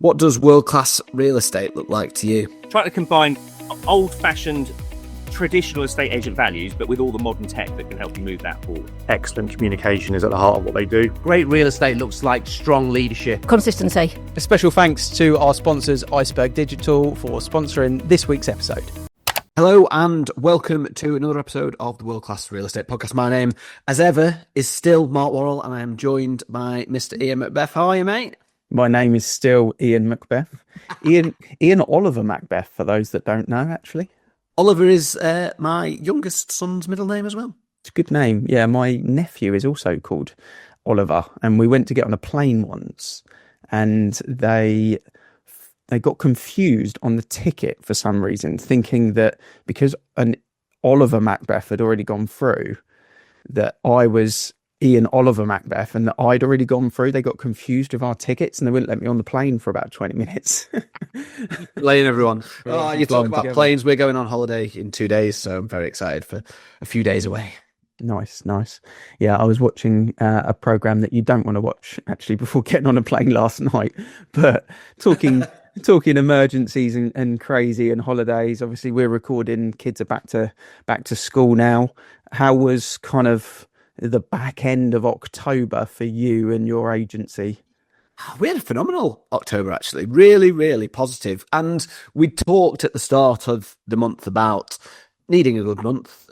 What does world-class real estate look like to you? Try to combine old-fashioned traditional estate agent values, but with all the modern tech that can help you move that forward. Excellent communication is at the heart of what they do. Great real estate looks like strong leadership. Consistency. A special thanks to our sponsors, Iceberg Digital, for sponsoring this week's episode. Hello and welcome to another episode of the World Class Real Estate Podcast. My name, as ever, is still Mark Worrall, and I am joined by Mr. Ian Macbeth. How are you, mate? My name is still Ian Macbeth. Ian Oliver Macbeth, for those that don't know, actually. Oliver is my youngest son's middle name as well. It's a good name. Yeah, my nephew is also called Oliver, and we went to get on a plane once, and they got confused on the ticket for some reason, thinking that because an Oliver Macbeth had already gone through, that I was Ian Oliver Macbeth and that I'd already gone through. They got confused with our tickets and they wouldn't let me on the plane for about 20 minutes. Laying everyone. Oh, you talk about planes. We're going on holiday in 2 days, so I'm very excited for a few days away. Nice. Yeah, I was watching a program that you don't want to watch actually before getting on a plane last night, but talking emergencies and crazy and holidays. Obviously, we're recording. Kids are back to school now. How was kind of the back end of October for you and your agency? We had a phenomenal October, actually. Really, really positive. And we talked at the start of the month about needing a good month,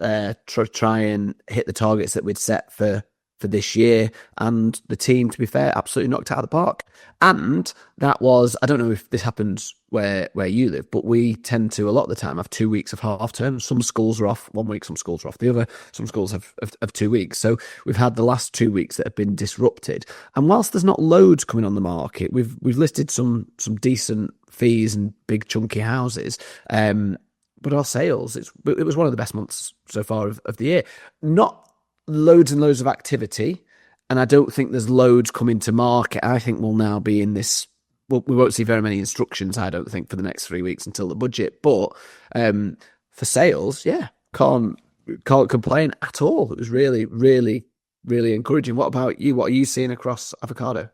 try and hit the targets that we'd set for this year. And the team, to be fair, absolutely knocked it out of the park. And that was, I don't know if this happens where you live, but we tend to, a lot of the time, have 2 weeks of half term. Some schools are off 1 week, some schools are off the other, some schools have 2 weeks. So we've had the last 2 weeks that have been disrupted. And whilst there's not loads coming on the market, we've listed some decent fees and big chunky houses. But our sales, it was one of the best months so far of the year. Not loads and loads of activity, and I don't think there's loads coming to market. I think we'll now be in this. Well, we won't see very many instructions, I don't think, for the next 3 weeks until the budget. But for sales, yeah, can't complain at all. It was really, really, really encouraging. What about you? What are you seeing across avocado?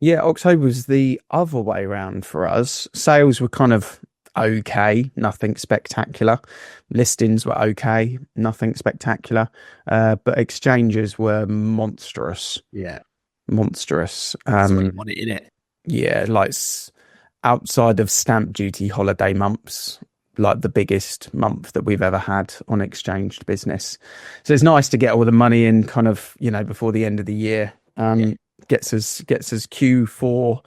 Yeah, October was the other way around for us. Sales were kind of okay, nothing spectacular. Listings were okay, nothing spectacular. But exchanges were monstrous. Yeah. Monstrous. That's what you want it, innit? Yeah, like outside of stamp duty holiday months, like the biggest month that we've ever had on exchanged business. So it's nice to get all the money in kind of, before the end of the year. Gets us Q4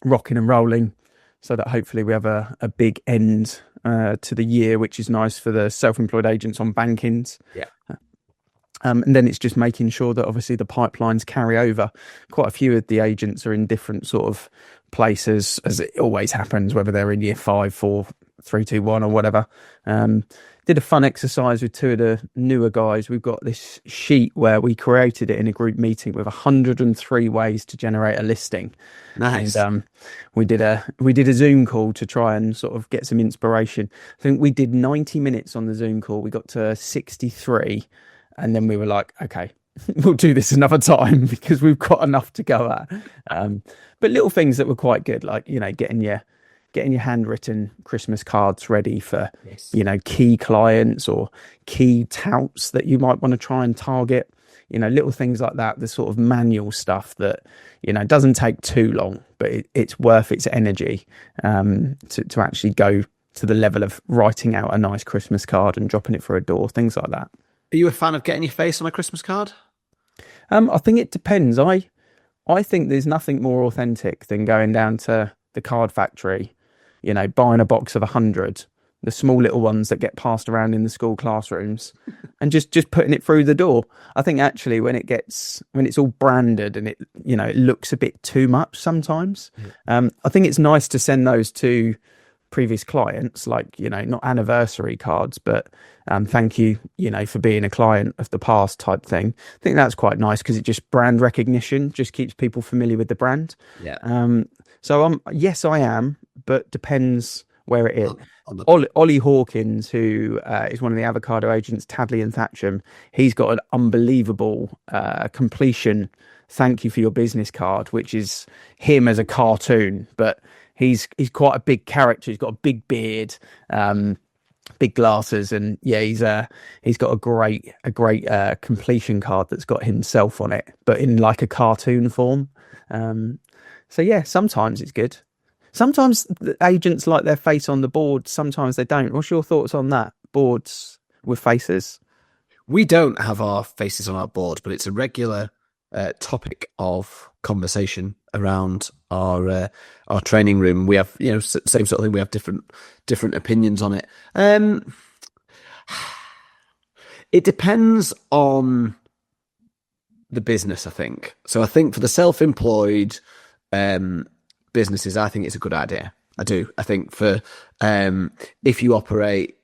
rocking and rolling, so that hopefully we have a big end to the year, which is nice for the self-employed agents on bankings. Yeah. And then it's just making sure that obviously the pipelines carry over. Quite a few of the agents are in different sort of places, as it always happens, whether they're in year 5, 4, 3, 2, 1 or whatever. Did a fun exercise with two of the newer guys. We've got this sheet where we created it in a group meeting with 103 ways to generate a listing. Nice. And we did a Zoom call to try and sort of get some inspiration. I think we did 90 minutes on the Zoom call. We got to 63, and then we were like, okay, we'll do this another time because we've got enough to go at. But little things that were quite good, like getting your handwritten Christmas cards ready for, yes, key clients or key touts that you might want to try and target, little things like that, the sort of manual stuff that, doesn't take too long, but it's worth its energy to actually go to the level of writing out a nice Christmas card and dropping it for a door, things like that. Are you a fan of getting your face on a Christmas card? I think it depends. I think there's nothing more authentic than going down to the card factory, buying a box of 100, the small little ones that get passed around in the school classrooms, and just putting it through the door. I think actually when it's all branded and it looks a bit too much sometimes. I think it's nice to send those to previous clients, like, not anniversary cards, but thank you, for being a client of the past type thing. I think that's quite nice because it just brand recognition, just keeps people familiar with the brand. Yeah. So yes, I am, but depends where it is. Ollie Hawkins, who is one of the avocado agents, Tadley and Thatcham, he's got an unbelievable completion thank you for your business card, which is him as a cartoon, but he's quite a big character. He's got a big beard, big glasses, and yeah, he's got a great completion card that's got himself on it, but in like a cartoon form. So yeah, sometimes it's good. Sometimes the agents like their face on the board, sometimes they don't. What's your thoughts on that? Boards with faces? We don't have our faces on our board, but it's a regular topic of conversation around our training room. We have, same sort of thing. We have different opinions on it. It depends on the business, I think. So I think for the self-employed businesses, I think it's a good idea. I do. I think for if you operate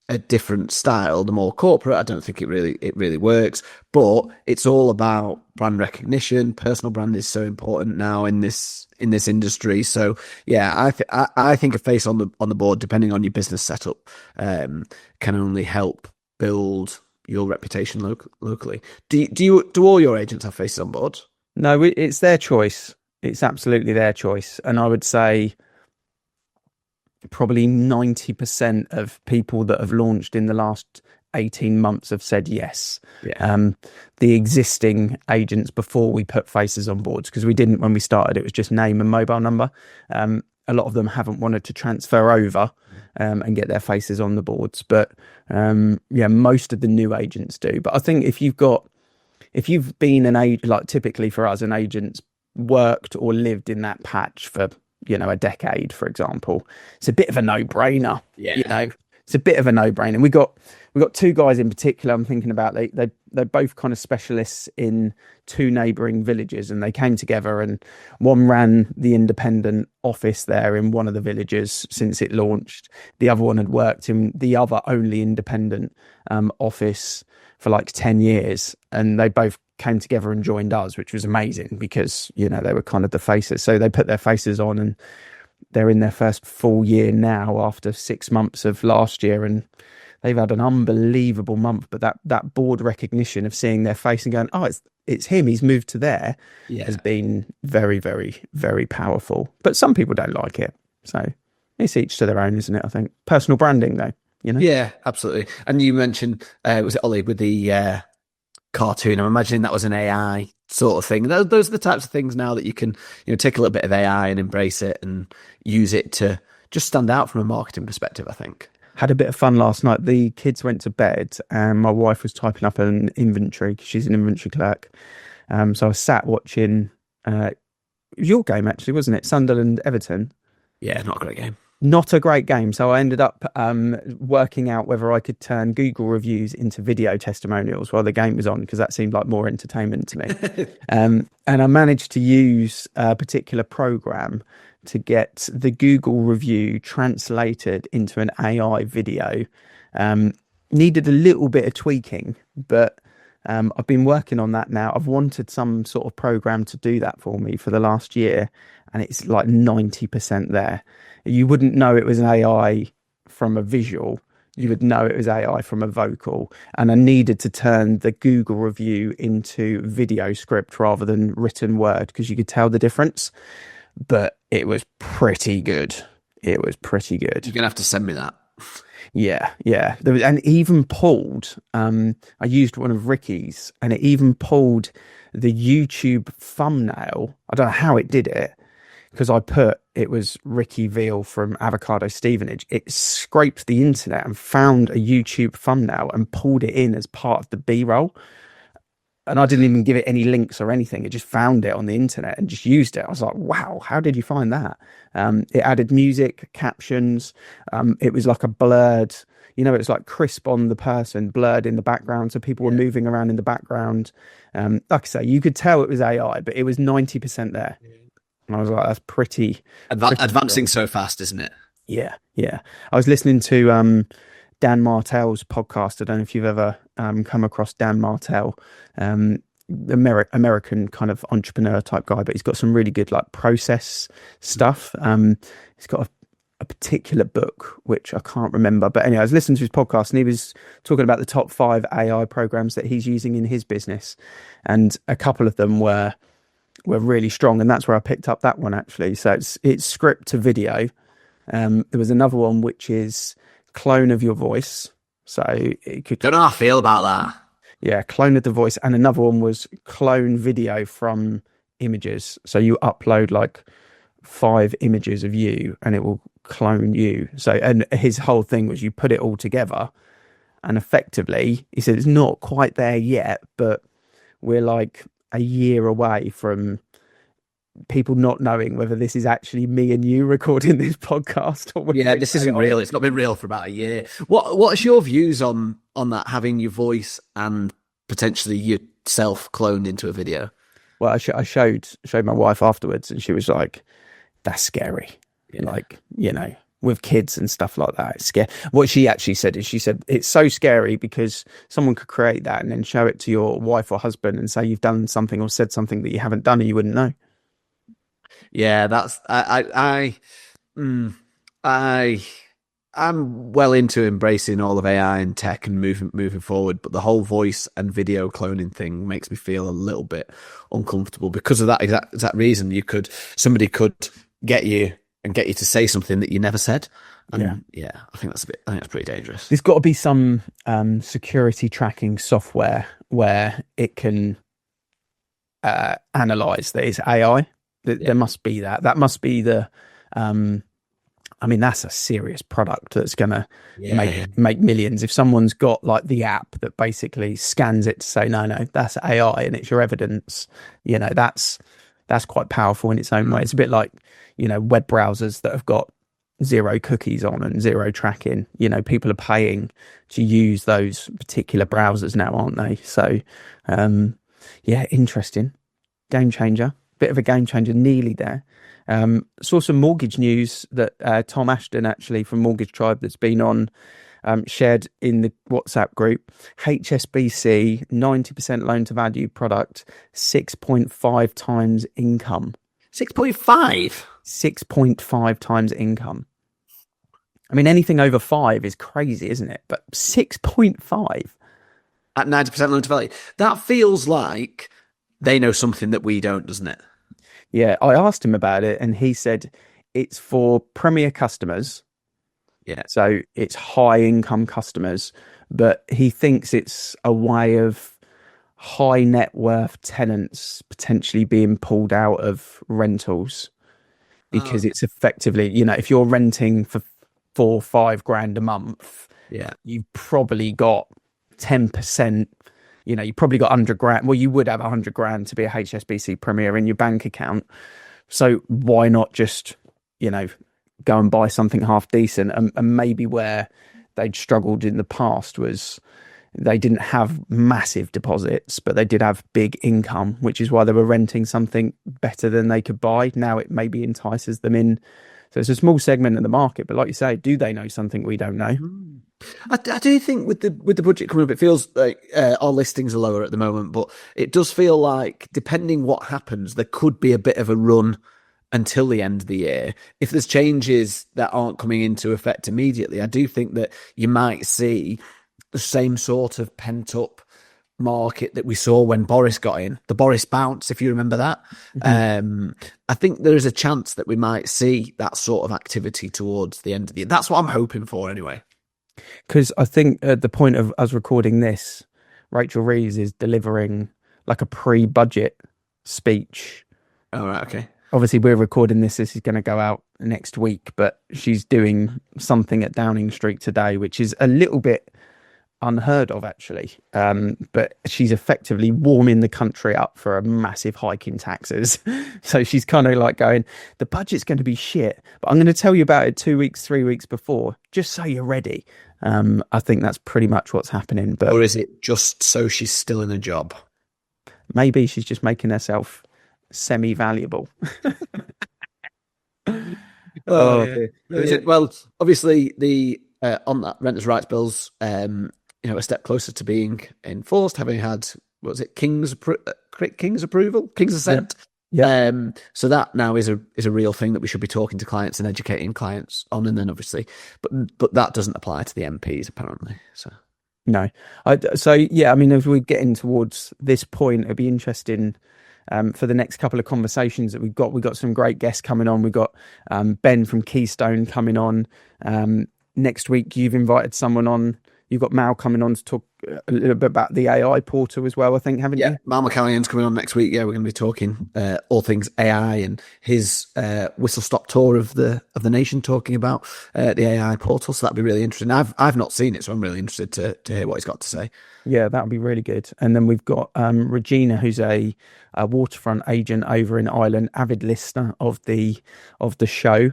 a different style, the more corporate, I don't think it really works. But it's all about brand recognition. Personal brand is so important now in this industry. So yeah, I think a face on the board, depending on your business setup, can only help build your reputation locally. Do all your agents have faces on board? No, it's their choice. It's absolutely their choice. And I would say probably 90% of people that have launched in the last 18 months have said yes. Yeah. The existing agents before we put faces on boards, because we didn't when we started, it was just name and mobile number. A lot of them haven't wanted to transfer over and get their faces on the boards. But most of the new agents do. But I think if you've been an agent, like typically for us, an agent's worked or lived in that patch for a decade, for example, it's a bit of a no-brainer. Yeah, it's a bit of a no-brainer. We got two guys in particular I'm thinking about. They're both kind of specialists in two neighbouring villages, and they came together, and one ran the independent office there in one of the villages since it launched. The other one had worked in the other only independent office for like 10 years, and they both came together and joined us, which was amazing because they were kind of the faces. So they put their faces on, and they're in their first full year now after 6 months of last year, and they've had an unbelievable month. But that board recognition of seeing their face and going, oh, it's him, he's moved to there, has been very, very, very powerful. But some people don't like it, so it's each to their own, isn't it? I think personal branding, though. Yeah, absolutely. And you mentioned was it Ollie with the cartoon? I'm imagining that was an AI sort of thing. Those are the types of things now that you can take a little bit of AI and embrace it and use it to just stand out from a marketing perspective, I think. Had a bit of fun last night. The kids went to bed and my wife was typing up an inventory because she's an inventory clerk. So I was sat watching it was your game actually, wasn't it? Sunderland Everton. Yeah, not a great game. Not a great game. So I ended up working out whether I could turn Google reviews into video testimonials while the game was on, because that seemed like more entertainment to me. And I managed to use a particular program to get the Google review translated into an AI video. Needed a little bit of tweaking, but I've been working on that now. I've wanted some sort of program to do that for me for the last year, and it's like 90% there. You wouldn't know it was an AI from a visual. You would know it was AI from a vocal. And I needed to turn the Google review into video script rather than written word, because you could tell the difference. But it was pretty good. It was pretty good. You're going to have to send me that. Yeah. There was, and it even pulled, I used one of Ricky's, and it even pulled the YouTube thumbnail. I don't know how it did it, because it was Ricky Veal from Avocado Stevenage. It scraped the internet and found a YouTube thumbnail and pulled it in as part of the B-roll. And I didn't even give it any links or anything. It just found it on the internet and just used it. I was like, wow, how did you find that? It added music, captions. It was like a blurred, it's like crisp on the person, blurred in the background. So people were moving around in the background. Like I say, you could tell it was AI, but it was 90% there. And I was like, that's pretty advancing so fast, isn't it? Yeah. I was listening to Dan Martell's podcast. I don't know if you've ever come across Dan Martell, American kind of entrepreneur type guy, but he's got some really good like process stuff. He's got a particular book which I can't remember, but anyway, I was listening to his podcast and he was talking about the top 5 AI programs that he's using in his business, and a couple of them were were really strong, and that's where I picked up that one actually. So it's script to video. There was another one which is clone of your voice. So it could, Don't know how I feel about that. yeah, clone of the voice, and another one was clone video from images. So you upload like 5 images of you, and it will clone you. So, and his whole thing was you put it all together, and effectively, he said it's not quite there yet, but we're like a year away from people not knowing whether this is actually me and you recording this podcast or Yeah, this isn't real. It's not been real for about a year. What's your views on that, having your voice and potentially yourself cloned into a video? Well, I showed my wife afterwards, and she was like, "That's scary." Yeah. Like, you know, with kids and stuff like that, it's scary. What she actually said is, she said it's so scary because someone could create that and then show it to your wife or husband and say you've done something or said something that you haven't done and you wouldn't know. Yeah, that's I'm well into embracing all of AI and tech and moving forward, but the whole voice and video cloning thing makes me feel a little bit uncomfortable because of that exact reason. Somebody could get you to say something that you never said. And yeah, I think that's pretty dangerous. There's got to be some security tracking software where it can analyze that it's AI. There must be that. That must be the. I mean, that's a serious product that's going to make millions. If someone's got like the app that basically scans it to say, no, that's AI and it's your evidence, you know, that's quite powerful in its own way. It's a bit like, you know, web browsers that have got 0 cookies on and 0 tracking. You know, people are paying to use those particular browsers now, aren't they? So, yeah, interesting. Game changer. Bit of a game changer, nearly there. Saw some mortgage news that Tom Ashton, actually from Mortgage Tribe, that's been on, shared in the WhatsApp group. HSBC 90% loan to value product, 6.5 times income. 6.5? 6.5 times income. I mean, anything over 5 is crazy, isn't it? But 6.5 at 90% loan to value. That feels like they know something that we don't, doesn't it? Yeah, I asked him about it and he said it's for premier customers. Yeah. So it's high income customers, but he thinks it's a way of high net worth tenants potentially being pulled out of rentals because it's effectively, you know, if you're renting for 4 or 5 grand a month, you've probably got 10%. You know, you probably got 100 grand. Well, you would have 100 grand to be a HSBC Premier in your bank account. So why not just, you know, go and buy something half decent? And maybe where they'd struggled in the past was they didn't have massive deposits, but they did have big income, which is why they were renting something better than they could buy. Now it maybe entices them in. So it's a small segment of the market. But like you say, do they know something we don't know? I do think with the budget coming up, it feels like our listings are lower at the moment, but it does feel like, depending what happens, there could be a bit of a run until the end of the year. If there's changes that aren't coming into effect immediately, I do think that you might see the same sort of pent-up market that we saw when Boris got in, the Boris bounce, if you remember that. Mm-hmm. I think there is a chance that we might see that sort of activity towards the end of the year. That's what I'm hoping for anyway. Because I think at the point of us recording this, Rachel Reeves is delivering like a pre-budget speech. Oh, right, okay. Obviously, we're recording this. This is going to go out next week, but she's doing something at Downing Street today, which is a little bit unheard of, actually. But she's effectively warming the country up for a massive hike in taxes. So she's kind of like going, the budget's going to be shit, but I'm going to tell you about it 2 weeks, 3 weeks before, just so you're ready. I think that's pretty much what's happening. But or is it just so she's still in a job? Maybe she's just making herself semi-valuable. Well, obviously the on that renters' rights bills, a step closer to being enforced, having had, what was it, King's approval, King's assent. Yeah. So that now is a real thing that we should be talking to clients and educating clients on, and then obviously, but that doesn't apply to the MPs apparently. So no, I mean, if we're getting towards this point, it'd be interesting for the next couple of conversations that we've got some great guests coming on. We've got Ben from Keystone coming on. Next week, you've invited someone on. You've got Mal coming on to talk a little bit about the AI portal as well, I think, haven't you? Mal McCallian's coming on next week. Yeah, we're going to be talking all things AI and his whistle-stop tour of the nation, talking about the AI portal. So that'd be really interesting. I've not seen it, so I'm really interested to hear what he's got to say. Yeah, that would be really good. And then we've got Regina, who's a waterfront agent over in Ireland, avid listener of the show.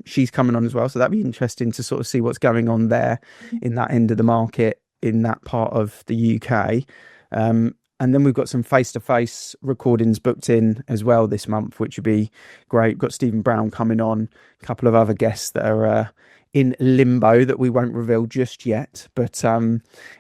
She's coming on as well, so that'd be interesting to sort of see what's going on there in that end of the market in that part of the UK. And then we've got some face-to-face recordings booked in as well this month, which would be great. We've got Stephen Brown coming on, a couple of other guests that are in limbo that we won't reveal just yet, but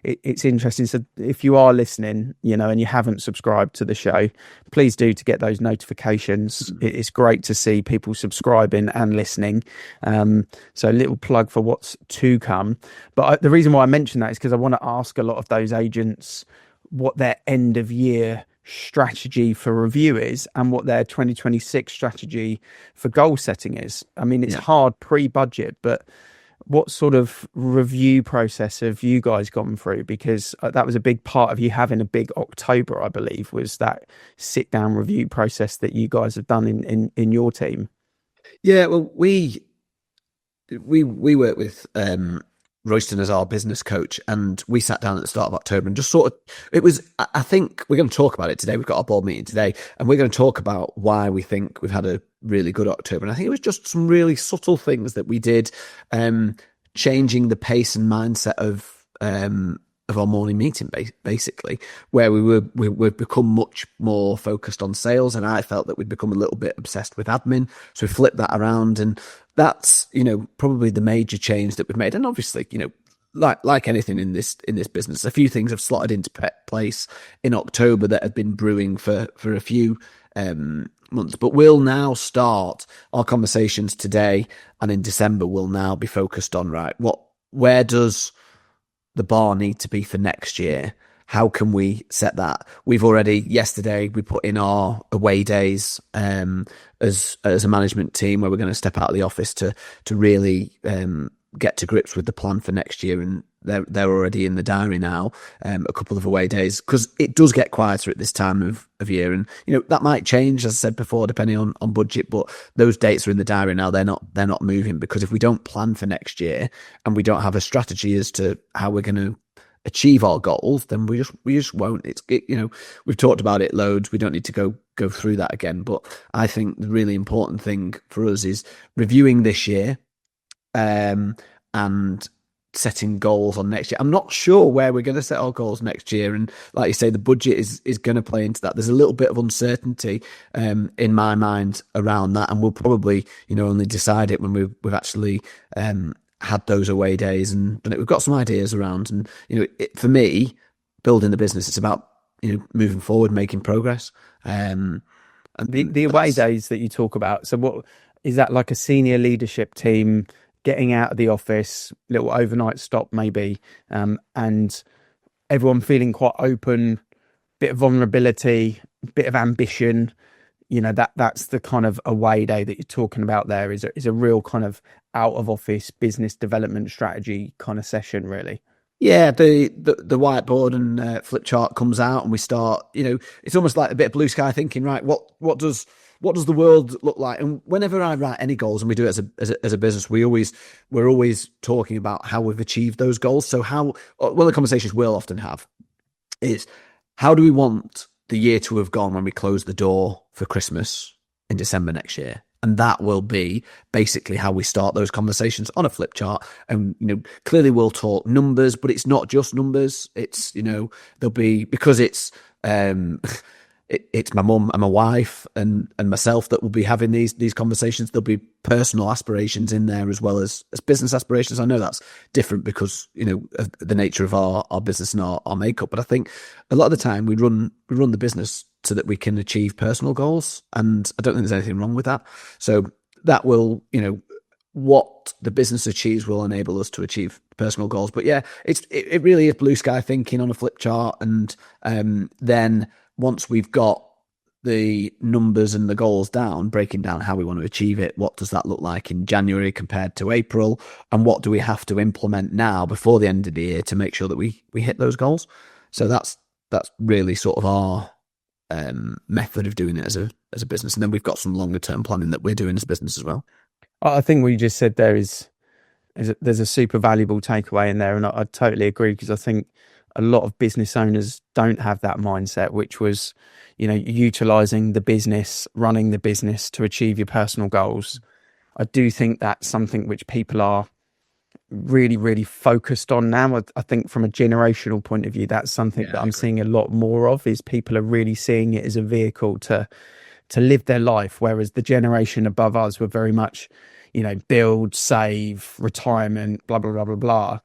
it's interesting. So if you are listening, and you haven't subscribed to the show, please do, to get those notifications. It's great to see people subscribing and listening. So a little plug for what's to come. But the reason why I mention that is because I want to ask a lot of those agents what their end of year strategy for review is and what their 2026 strategy for goal setting is. I mean, it's hard pre-budget, but what sort of review process have you guys gone through? Because that was a big part of you having a big October, I believe, was that sit down review process that you guys have done in your team. Yeah, well, we work with Royston as our business coach, and we sat down at the start of October and just I think we're going to talk about it today. We've got our board meeting today, and we're going to talk about why we think we've had a really good October. And I think it was just some really subtle things that we did, changing the pace and mindset of our morning meeting, basically, where we've become much more focused on sales, and I felt that we'd become a little bit obsessed with admin, so we flipped that around, and that's probably the major change that we've made. And obviously, like anything in this business, a few things have slotted into place in October that have been brewing for a few months, but we'll now start our conversations today, and in December we'll now be focused on, right, where does the bar need to be for next year? How can we set that? Yesterday we put in our away days as a management team, where we're going to step out of the office to really get to grips with the plan for next year, and they're already in the diary now. A couple of away days, because it does get quieter at this time of year, and that might change, as I said before, depending on budget. But those dates are in the diary now. They're not moving, because if we don't plan for next year and we don't have a strategy as to how we're going to achieve our goals, then we just won't. We've talked about it loads. We don't need to go through that again. But I think the really important thing for us is reviewing this year, and setting goals on next year. I'm not sure where we're going to set our goals next year, and like you say, the budget is going to play into that. There's a little bit of uncertainty in my mind around that, and we'll probably only decide it when we've actually had those away days, and we've got some ideas around. And for me, building the business, it's about moving forward, making progress. And the away days that you talk about, so what is that, like a senior leadership team getting out of the office, little overnight stop maybe, and everyone feeling quite open, bit of vulnerability, bit of ambition? That's the kind of away day that you're talking about there, is a real kind of out of office business development strategy kind of session, really. Yeah, the whiteboard and flip chart comes out, and we start, it's almost like a bit of blue sky thinking, right? What does the world look like? And whenever I write any goals, and we do it as a business, we're always talking about how we've achieved those goals. So one of the conversations we'll often have is, how do we want the year to have gone when we close the door for Christmas in December next year? And that will be basically how we start those conversations on a flip chart. And, clearly we'll talk numbers, but it's not just numbers. It's, there'll be, because it's my mum and my wife and myself that will be having these conversations. There'll be personal aspirations in there as well as business aspirations. I know that's different because, of the nature of our business and our makeup. But I think a lot of the time we run the business so that we can achieve personal goals. And I don't think there's anything wrong with that. So that will, what the business achieves will enable us to achieve personal goals. But yeah, it really is blue sky thinking on a flip chart. And then once we've got the numbers and the goals down, breaking down how we want to achieve it. What does that look like in January compared to April? And what do we have to implement now before the end of the year to make sure that we hit those goals? So that's really sort of our method of doing it as a business. And then we've got some longer term planning that we're doing as a business as well. I think what you just said there there's a super valuable takeaway in there, and I totally agree, because I think a lot of business owners don't have that mindset, which was, utilizing the business, running the business to achieve your personal goals. I do think that's something which people are really, really focused on now. I think from a generational point of view, that's something that I'm seeing a lot more of, is people are really seeing it as a vehicle to live their life, whereas the generation above us were very much, build, save, retirement, blah, blah, blah, blah, blah.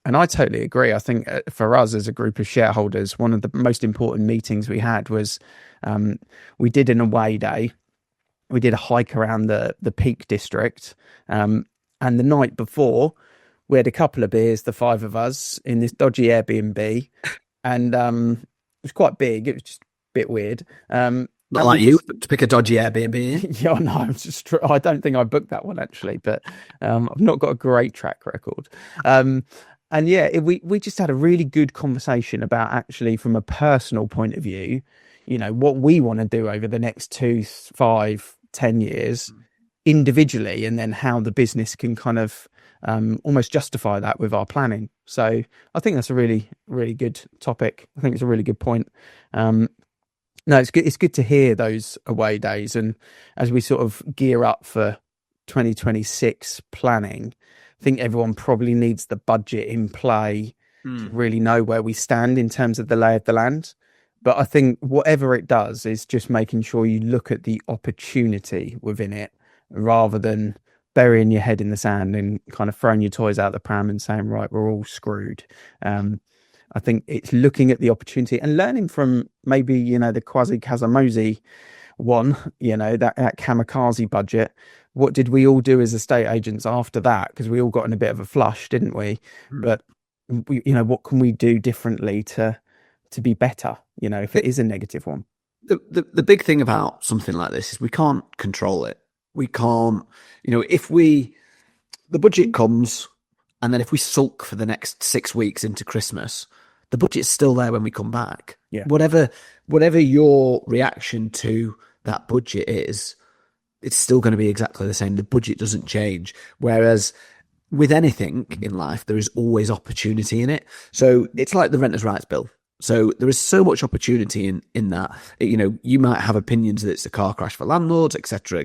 And I totally agree. I think for us as a group of shareholders, one of the most important meetings we had was we did an away day. We did a hike around the Peak District. And the night before, we had a couple of beers, the five of us, in this dodgy Airbnb. And it was quite big. It was just a bit weird. Not like you to pick a dodgy Airbnb. Yeah, no, I don't think I booked that one actually, but I've not got a great track record. And yeah, we just had a really good conversation about, actually, from a personal point of view, what we want to do over the next 2, 5, 10 years individually, and then how the business can kind of almost justify that with our planning. So I think that's a really, really good topic. I think it's a really good point. No, it's good. It's good to hear those away days. And as we sort of gear up for 2026 planning, I think everyone probably needs the budget in play to really know where we stand in terms of the lay of the land. But I think whatever it does is just making sure you look at the opportunity within it, rather than burying your head in the sand and kind of throwing your toys out the pram and saying, right, we're all screwed. I think it's looking at the opportunity and learning from maybe, the Kwasi Kazamozi one, that kamikaze budget. What did we all do as estate agents after that? Because we all got in a bit of a flush, didn't we? But what can we do differently to be better, if it is a negative one? The big thing about something like this is we can't control it. We can't, if the budget comes, and then if we sulk for the next 6 weeks into Christmas, the budget's still there when we come back. Yeah. Whatever your reaction to that budget is, it's still going to be exactly the same. The budget doesn't change. Whereas with anything in life, there is always opportunity in it. So it's like the renters' rights bill. So there is so much opportunity in that. You might have opinions that it's a car crash for landlords, etc.,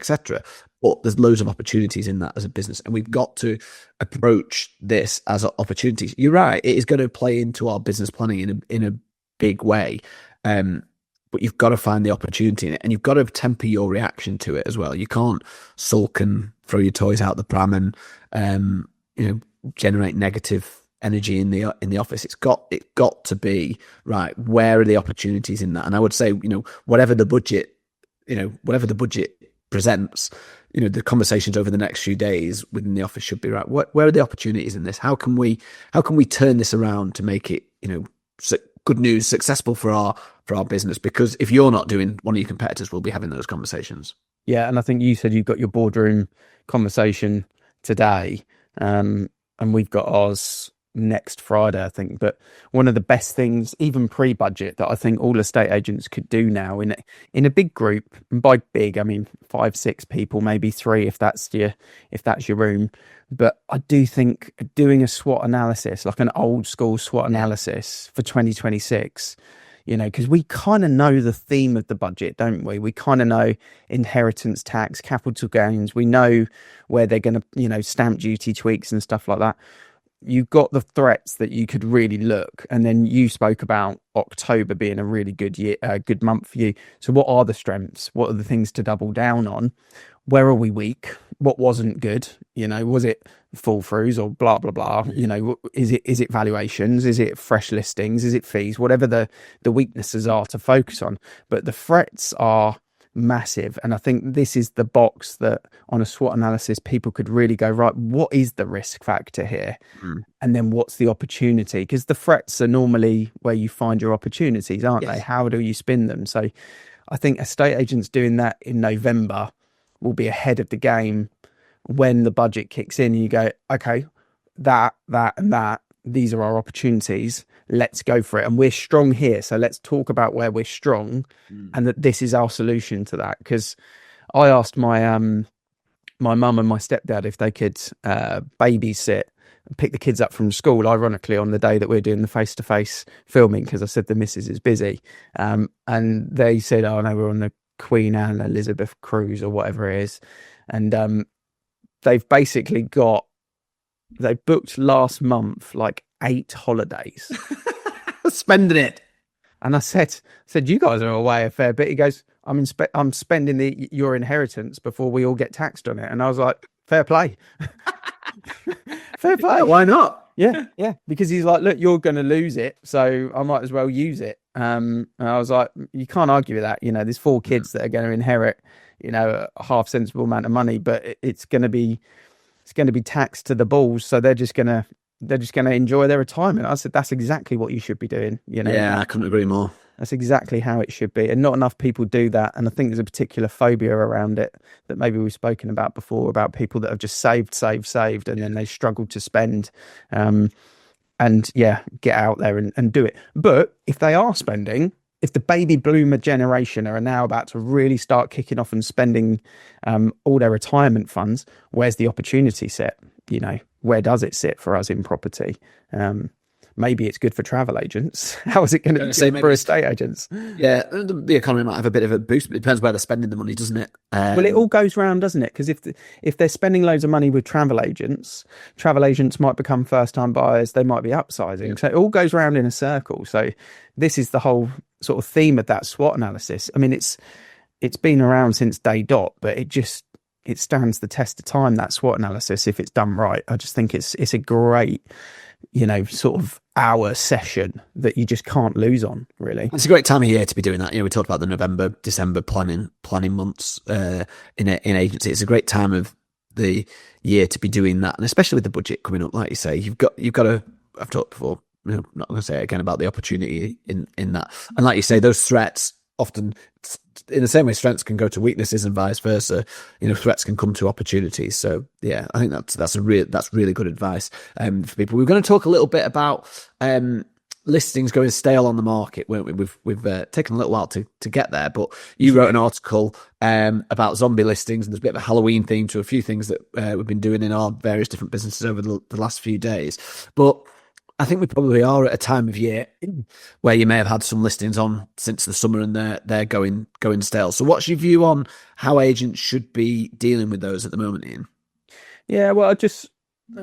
but there's loads of opportunities in that as a business, and we've got to approach this as opportunities. You're right; it is going to play into our business planning in a big way, but you've got to find the opportunity in it, and you've got to temper your reaction to it as well. You can't sulk and throw your toys out the pram and generate negative energy in the office. It's got to be right. Where are the opportunities in that? And I would say, whatever the budget presents, the conversations over the next few days within the office should be right. Where are the opportunities in this? How can we turn this around to make it, good news, successful for our business? Because if you're not doing, one of your competitors will be having those conversations. Yeah, and I think you said you've got your boardroom conversation today, and we've got ours next Friday, I think. But one of the best things, even pre-budget, that I think all estate agents could do now in a big group, and by big I mean 5, 6 people, maybe 3 if that's your room. But I do think doing a SWOT analysis, like an old school SWOT analysis for 2026, because we kind of know the theme of the budget, don't we? We kind of know inheritance tax, capital gains. We know where they're going to, stamp duty tweaks and stuff like that. You've got the threats that you could really look, and then you spoke about October being a really good good month for you. So what are the strengths? What are the things to double down on? Where are we weak? What wasn't good? Was it fall throughs or blah blah blah? Is it valuations? Is it fresh listings? Is it fees? Whatever the weaknesses are to focus on. But the threats are massive, and I think this is the box that on a SWOT analysis people could really go, right, what is the risk factor here, and then what's the opportunity? Because the threats are normally where you find your opportunities, aren't they? How do you spin them? So I think estate agents doing that in November will be ahead of the game when the budget kicks in and you go, okay, that, and that, these are our opportunities. Let's go for it. And we're strong here. So let's talk about where we're strong and that this is our solution to that. Because I asked my mum and my stepdad if they could babysit and pick the kids up from school, ironically, on the day that we're doing the face-to-face filming, because I said the missus is busy. And they said, oh, no, we're on the Queen Anne Elizabeth cruise or whatever it is. And they've basically they booked last month like 8 holidays. Spending it. And I said, you guys are away a fair bit. He goes, I'm spending your inheritance before we all get taxed on it. And I was like, fair play. Fair play. Yeah, why not? Yeah. Because he's like, look, you're going to lose it, so I might as well use it. And I was like, you can't argue with that. There's 4 kids that are going to inherit, a half sensible amount of money, but it's going to be taxed to the balls. So they're just going to enjoy their retirement. I said, that's exactly what you should be doing. Yeah, I couldn't agree more. That's exactly how it should be. And not enough people do that. And I think there's a particular phobia around it that maybe we've spoken about before, about people that have just saved, and then they struggle to spend. And yeah, get out there and do it. But if they are spending, if the baby boomer generation are now about to really start kicking off and spending all their retirement funds, where's the opportunity set? Where does it sit for us in property? Maybe it's good for travel agents. How is it going to be good for estate agents? Yeah, the economy might have a bit of a boost, but it depends where they're spending the money, doesn't it? Well, it all goes round, doesn't it? Because if they're spending loads of money with travel agents might become first-time buyers. They might be upsizing. Yeah. So it all goes round in a circle. So this is the whole sort of theme of that SWOT analysis. I mean, it's been around since day dot, but it stands the test of time, that SWOT analysis, if it's done right. I just think it's a great, sort of hour session that you just can't lose on, really. It's a great time of year to be doing that. We talked about the November, December planning months in agency. It's a great time of the year to be doing that, and especially with the budget coming up, like you say, you've got to. I've talked before. I'm not going to say it again about the opportunity in that, and like you say, those threats often, in the same way, strengths can go to weaknesses and vice versa. Threats can come to opportunities. So yeah, I think that's really good advice for people. We're going to talk a little bit about listings going stale on the market, weren't we? We've taken a little while to get there, but you wrote an article about zombie listings, and there's a bit of a Halloween theme to a few things that we've been doing in our various different businesses over the last few days. But I think we probably are at a time of year where you may have had some listings on since the summer and they're going stale. So what's your view on how agents should be dealing with those at the moment, Ian? Yeah, well, I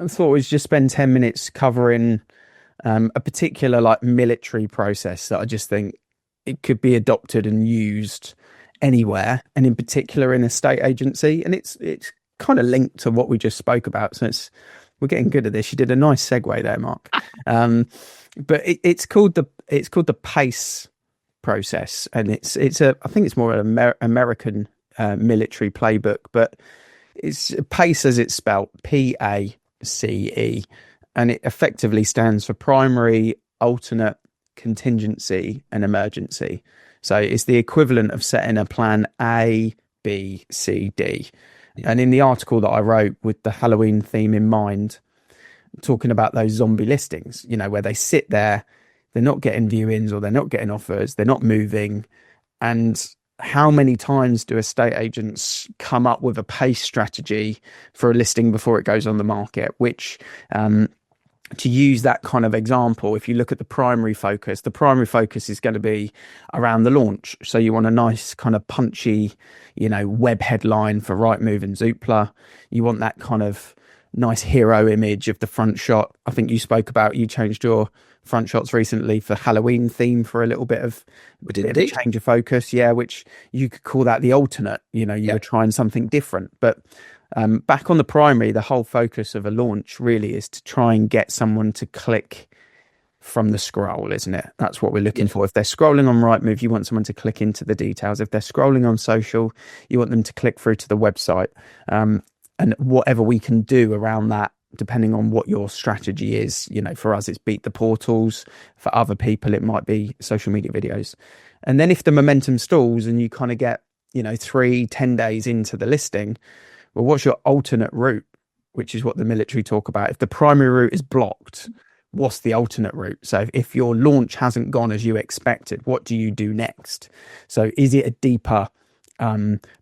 thought we'd just spend 10 minutes covering a particular military process that I just think it could be adopted and used anywhere, and in particular in a estate agency. And it's kind of linked to what we just spoke about. So we're getting good at this. You did a nice segue there, Mark. But it's called the P.A.C.E process, and I think it's more an American military playbook, but it's P.A.C.E as it's spelled, P.A.C.E, and it effectively stands for primary, alternate, contingency, and emergency. So it's the equivalent of setting a plan A, B, C, D. Yeah. And in the article that I wrote with the Halloween theme in mind, talking about those zombie listings, where they sit there, they're not getting viewings or they're not getting offers, they're not moving. And how many times do estate agents come up with a P.A.C.E strategy for a listing before it goes on the market, which, to use that kind of example, if you look at the primary focus is going to be around the launch. So you want a nice kind of punchy, web headline for Rightmove and Zoopla. You want that kind of nice hero image of the front shot. I think you spoke about, you changed your front shots recently for Halloween theme for a little bit of a change of focus. Yeah, which you could call that the alternate, you were trying something different. But back on the primary, the whole focus of a launch really is to try and get someone to click from the scroll, isn't it? That's what we're looking for. If they're scrolling on Rightmove, you want someone to click into the details. If they're scrolling on social, you want them to click through to the website. And whatever we can do around that depending on what your strategy is. For us, it's beat the portals. For other people, it might be social media videos. And then if the momentum stalls and you kind of get, 3-10 days into the listing, well, what's your alternate route? Which is what the military talk about. If the primary route is blocked, what's the alternate route? So if your launch hasn't gone as you expected, what do you do next? So is it a deeper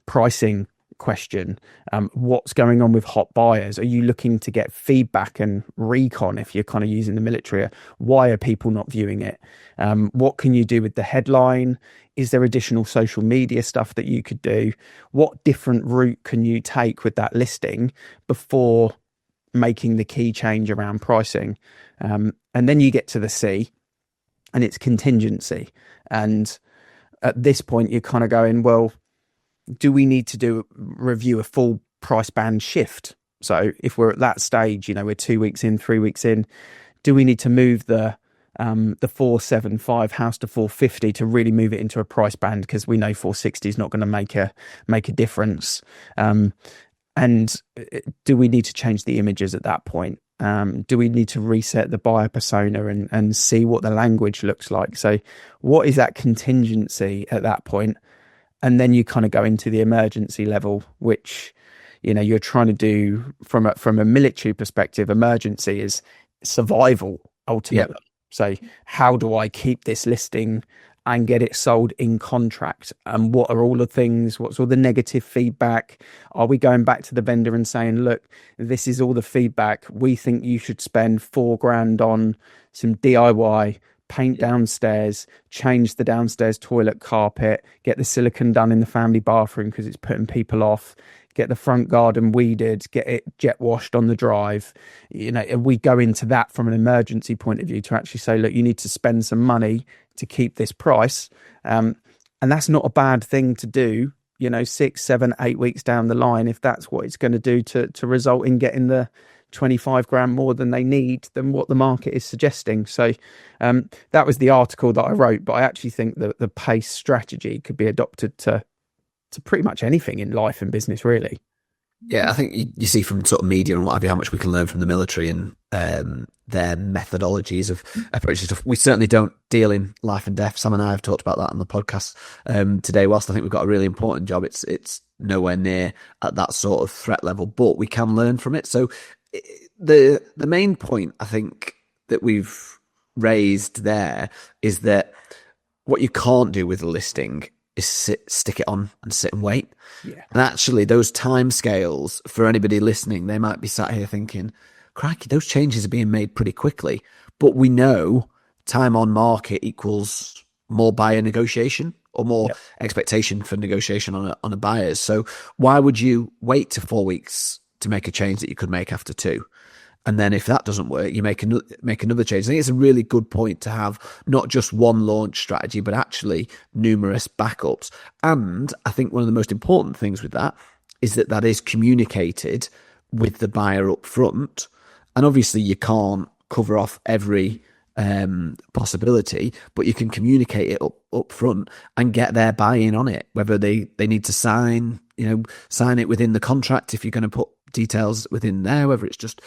pricing question? What's going on with hot buyers? Are you looking to get feedback and recon if you're kind of using the military? Why are people not viewing it? What can you do with the headline? Is there additional social media stuff that you could do? What different route can you take with that listing before making the key change around pricing? And then you get to the C, and it's contingency. And at this point, you're kind of going, well, do we need to review a full price band shift? So if we're at that stage, we're 2 weeks in, 3 weeks in, do we need to move the 475 house to 450 to really move it into a price band, because we know 460 is not going to make a difference? And do we need to change the images at that point? Do we need to reset the buyer persona and see what the language looks like? So what is that contingency at that point? And then you kind of go into the emergency level, which, you're trying to do from a military perspective. Emergency is survival ultimately. Yep. So how do I keep this listing and get it sold in contract? And what are all the things? What's all the negative feedback? Are we going back to the vendor and saying, look, this is all the feedback. We think you should spend $4,000 on some DIY, paint downstairs, change the downstairs toilet carpet, get the silicone done in the family bathroom because it's putting people off, get the front garden weeded, get it jet washed on the drive. We go into that from an emergency point of view to actually say, look, you need to spend some money to keep this price. And that's not a bad thing to do, 6, 7, 8 weeks down the line, if that's what it's going to do to result in getting the 25 grand more than they need than what the market is suggesting. So that was the article that I wrote, but I actually think that the P.A.C.E strategy could be adopted to pretty much anything in life and business, really. Yeah, I think you see from sort of media and what have you, how much we can learn from the military and their methodologies of approaching stuff. We certainly don't deal in life and death. Sam and I have talked about that on the podcast today. Whilst I think we've got a really important job, it's nowhere near at that sort of threat level, but we can learn from it. So the main point I think that we've raised there is that what you can't do with a listing is stick it on and sit and wait. Yeah. And actually those timescales, for anybody listening, they might be sat here thinking, crikey, those changes are being made pretty quickly. But we know time on market equals more buyer negotiation or more expectation for negotiation on a buyer's. So why would you wait to 4 weeks to make a change that you could make after 2? And then if that doesn't work, you make another change. I think it's a really good point to have not just one launch strategy, but actually numerous backups. And I think one of the most important things with that is that is communicated with the buyer up front. And obviously you can't cover off every possibility, but you can communicate it up front and get their buy-in on it, whether they need to sign it within the contract if you're going to put details within there, whether it's just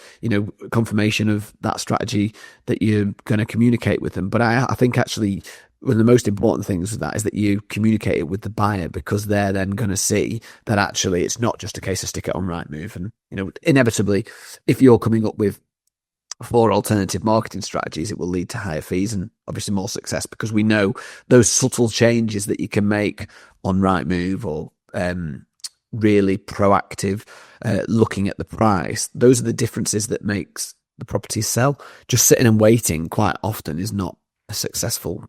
confirmation of that strategy that you're going to communicate with them. But I think actually one of the most important things with that is that you communicate it with the buyer, because they're then going to see that actually it's not just a case of stick it on Rightmove. And inevitably, if you're coming up with 4 alternative marketing strategies, it will lead to higher fees and obviously more success, because we know those subtle changes that you can make on Rightmove or really proactive looking at the price. Those are the differences that makes the properties sell. Just sitting and waiting quite often is not a successful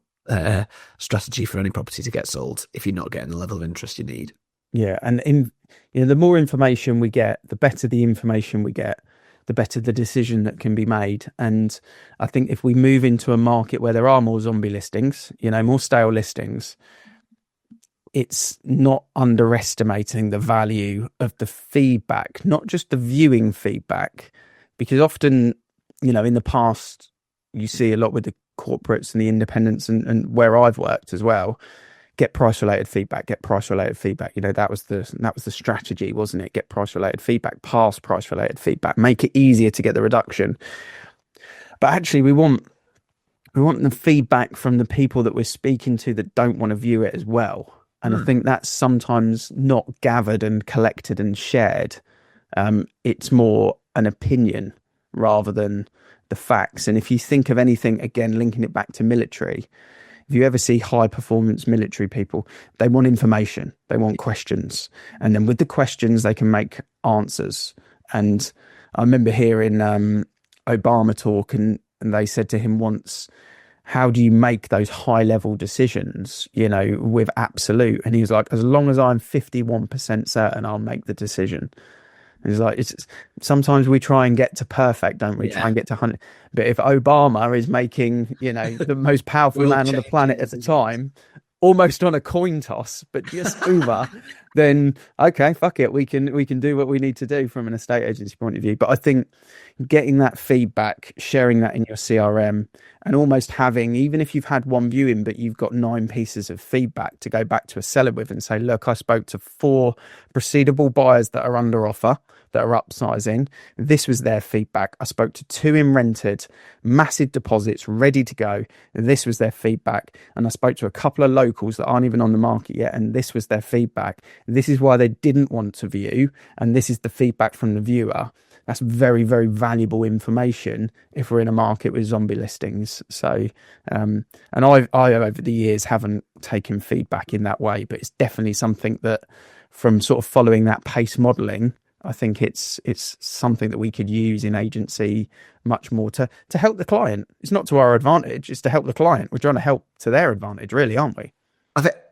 strategy for any property to get sold if you're not getting the level of interest you need. Yeah, and the more information we get, the better the information we get, the better the decision that can be made. And I think if we move into a market where there are more zombie listings, more stale listings, it's not underestimating the value of the feedback, not just the viewing feedback, because often, in the past, you see a lot with the corporates and the independents and where I've worked as well, get price related feedback, get price related feedback. You know, that was the strategy, wasn't it? Get price related feedback, pass price related feedback, make it easier to get the reduction. But actually we want the feedback from the people that we're speaking to that don't want to view it as well. And I think that's sometimes not gathered and collected and shared. It's more an opinion rather than the facts. And if you think of anything, again, linking it back to military, if you ever see high performance military people, they want information, they want questions. And then with the questions, they can make answers. And I remember hearing Obama talk, and they said to him once, how do you make those high level decisions, you know, with absolute? And he was like, as long as I'm 51% certain, I'll make the decision. And he's like, it's sometimes we try and get to perfect, don't we? Try and get to 100. But if Obama is making, you know, the most powerful man on the planet at the time, almost on a coin toss, but just over, then okay, fuck it, we can do what we need to do from an estate agency point of view. But I think getting that feedback, sharing that in your CRM, and almost having, even if you've had one viewing but you've got 9 pieces of feedback to go back to a seller with and say, look, I spoke to 4 proceedable buyers that are under offer, that are upsizing. This was their feedback. I spoke to 2 in rented, massive deposits, ready to go. This was their feedback. And I spoke to a couple of locals that aren't even on the market yet, and this was their feedback. This is why they didn't want to view, and this is the feedback from the viewer. That's very, very valuable information if we're in a market with zombie listings. So, and I over the years haven't taken feedback in that way, but it's definitely something that, from sort of following that PACE modelling, I think it's something that we could use in agency much more to help the client. It's not to our advantage, it's to help the client. We're trying to help to their advantage, really, aren't we?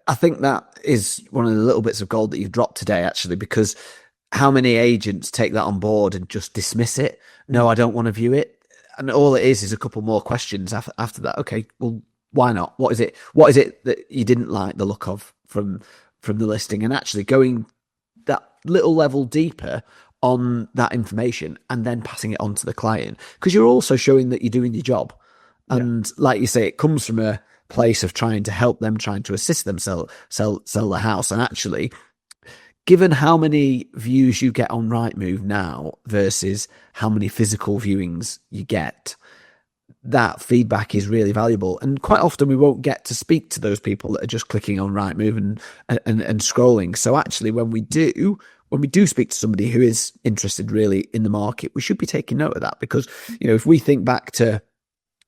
I think that is one of the little bits of gold that you've dropped today, actually, because how many agents take that on board and just dismiss it? No, I don't want to view it. And all it is a couple more questions after that. Okay, well, why not? What is it that you didn't like the look of from the listing? And actually going that little level deeper on that information and then passing it on to the client, because you're also showing that you're doing your job. And like you say, it comes from a place of trying to help them, trying to assist them sell the house. And actually, given how many views you get on Rightmove now versus how many physical viewings you get, that feedback is really valuable. And quite often we won't get to speak to those people that are just clicking on Rightmove and scrolling. So actually, when we do speak to somebody who is interested really in the market, we should be taking note of that, because, you know, if we think back to,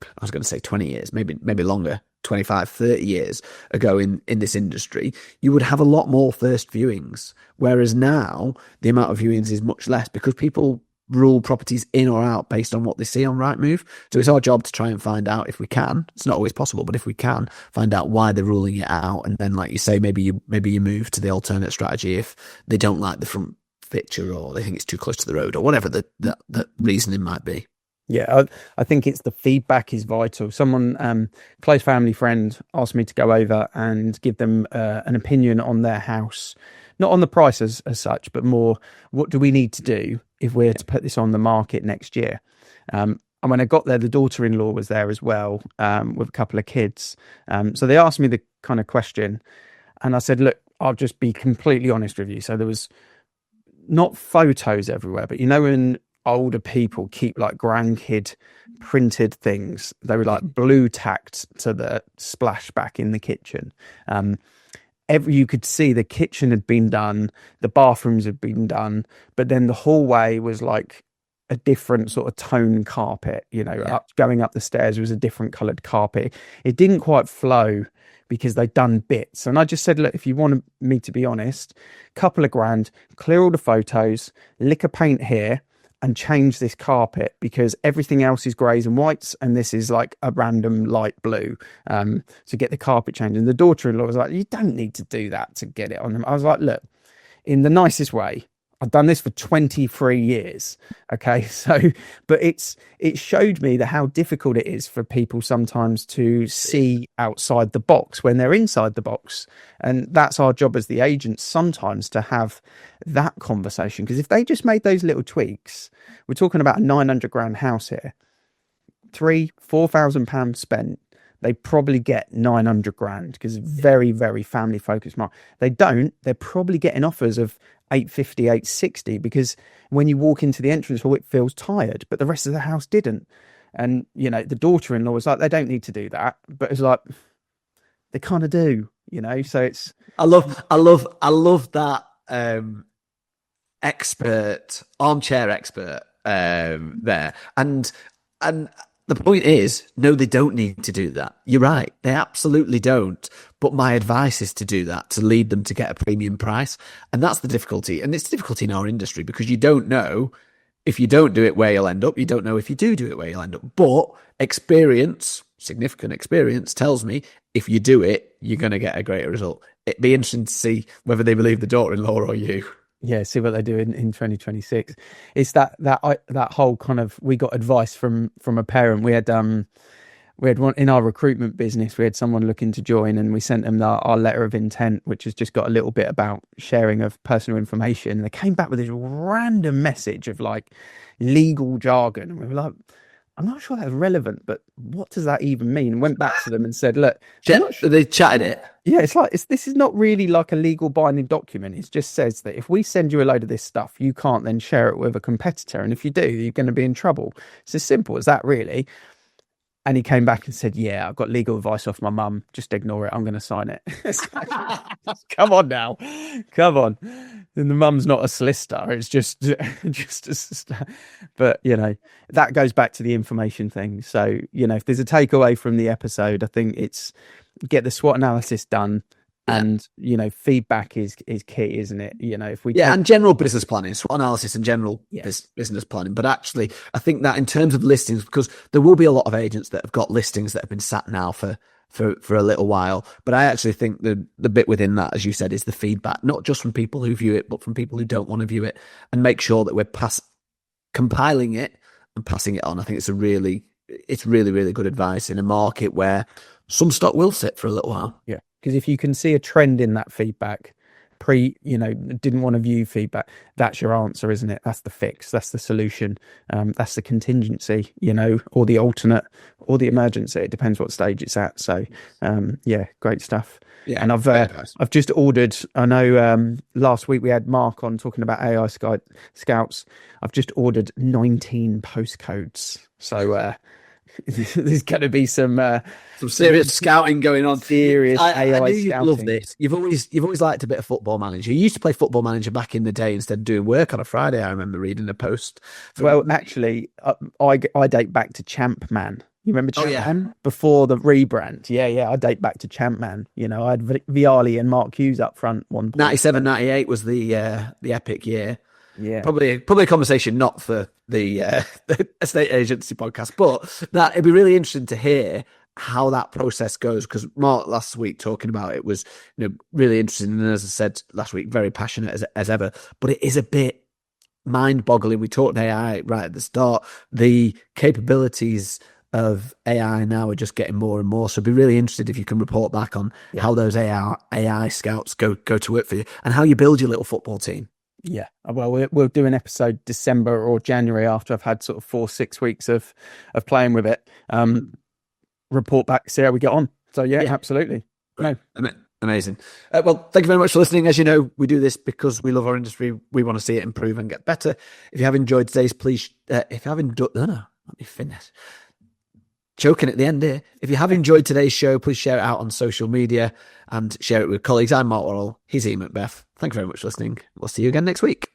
I was going to say 20 years, maybe longer, 25, 30 years ago in this industry, you would have a lot more first viewings. Whereas now the amount of viewings is much less, because people rule properties in or out based on what they see on Rightmove. So it's our job to try and find out, if we can. It's not always possible, but if we can, find out why they're ruling it out. And then, like you say, maybe you move to the alternate strategy if they don't like the front picture, or they think it's too close to the road, or whatever the reasoning might be. Yeah, I think it's the feedback is vital. Someone, close family friend, asked me to go over and give them an opinion on their house, not on the price as such, but more, what do we need to do if we're to put this on the market next year? And when I got there, the daughter-in-law was there as well, with a couple of kids. So they asked me the kind of question, and I said, look, I'll just be completely honest with you. So there was not photos everywhere, but you know, when older people keep like grandkid printed things, they were like blue tacked to the splashback in the kitchen. You could see the kitchen had been done, the bathrooms had been done, but then the hallway was like a different sort of tone carpet, you know, going up the stairs was a different coloured carpet. It didn't quite flow because they'd done bits. And I just said, look, if you want me to be honest, couple of grand, clear all the photos, lick a paint here, and change this carpet, because everything else is greys and whites, and this is like a random light blue, to get the carpet changed. And the daughter-in-law was like, you don't need to do that to get it on them. I was like, look, in the nicest way, I've done this for 23 years. Okay. So, but it showed me that how difficult it is for people sometimes to see outside the box when they're inside the box. And that's our job as the agents sometimes, to have that conversation. Because if they just made those little tweaks, we're talking about a 900 grand house here, £4,000 spent, they probably get 900 grand because very, very family focused market. They don't, they're probably getting offers of 850, 860 because when you walk into the entrance hall, it feels tired, but the rest of the house didn't. And, you know, the daughter-in-law was like, they don't need to do that. But it's like, they kind of do, you know? So it's, I love that, armchair expert, there. And the point is, no, they don't need to do that. You're right. They absolutely don't. But my advice is to do that, to lead them to get a premium price. And that's the difficulty. And it's the difficulty in our industry because you don't know if you don't do it where you'll end up. You don't know if you do it where you'll end up. But experience, significant experience, tells me if you do it, you're going to get a greater result. It'd be interesting to see whether they believe the daughter-in-law or you. yeah, see what they do in 2026. It's that whole kind of, we got advice from a parent. We had one in our recruitment business. We had someone looking to join, and we sent them our letter of intent, which has just got a little bit about sharing of personal information. And they came back with this random message of like legal jargon, and we were like, I'm not sure that's relevant, but what does that even mean? And went back to them and said, look, They chatted it. yeah, it's like, this is not really like a legal binding document. It just says that if we send you a load of this stuff, you can't then share it with a competitor. And if you do, you're going to be in trouble. It's as simple as that, really. And he came back and said, yeah, I've got legal advice off my mum. Just ignore it. I'm going to sign it. Come on now. Come on. And the mum's not a solicitor. It's just a, but, you know, that goes back to the information thing. So, you know, if there's a takeaway from the episode, I think it's get the SWOT analysis done. And, you know, feedback is key, isn't it? You know, if we and general business planning, SWOT analysis and general business planning. But actually, I think that in terms of listings, because there will be a lot of agents that have got listings that have been sat now for a little while. But I actually think the bit within that, as you said, is the feedback, not just from people who view it, but from people who don't want to view it, and make sure that we're compiling it and passing it on. I think it's really, really good advice in a market where some stock will sit for a little while. Yeah. Because if you can see a trend in that feedback, didn't want to view feedback, that's your answer, isn't it? That's the fix. That's the solution. That's the contingency, you know, or the alternate or the emergency. It depends what stage it's at. So, great stuff. Yeah, and I've just ordered. I know last week we had Mark on talking about AI scouts. I've just ordered 19 postcodes. So. There's going to be some serious scouting going on. Serious AI I knew scouting. Love this. You've always liked a bit of Football Manager. You used to play Football Manager back in the day instead of doing work on a Friday. I remember reading a post. Well, actually, I date back to Champman. You remember Champman before the rebrand? Yeah. I date back to Champman. You know, I had Vialli and Mark Hughes up front. 97, 98 was the epic year. Yeah, probably a conversation not for the estate agency podcast, but that it'd be really interesting to hear how that process goes, because Mark last week talking about it was, you know, really interesting, and as I said last week, very passionate as ever. But it is a bit mind-boggling. We talked AI right at the start. The capabilities of AI now are just getting more and more. So I'd be really interested if you can report back on how those AI scouts go to work for you and how you build your little football team. Yeah, well, we'll do an episode December or January after I've had sort of 4-6 weeks of playing with it. Report back, see how we get on. So yeah. Absolutely. No, amazing. Well, thank you very much for listening. As you know, we do this because we love our industry. We want to see it improve and get better. If you have enjoyed today's, please. If you haven't done, let me finish. Choking at the end here. If you have enjoyed today's show, please share it out on social media and share it with colleagues. I'm Mark Worrall. He's Macbeth. Thank you very much for listening. We'll see you again next week.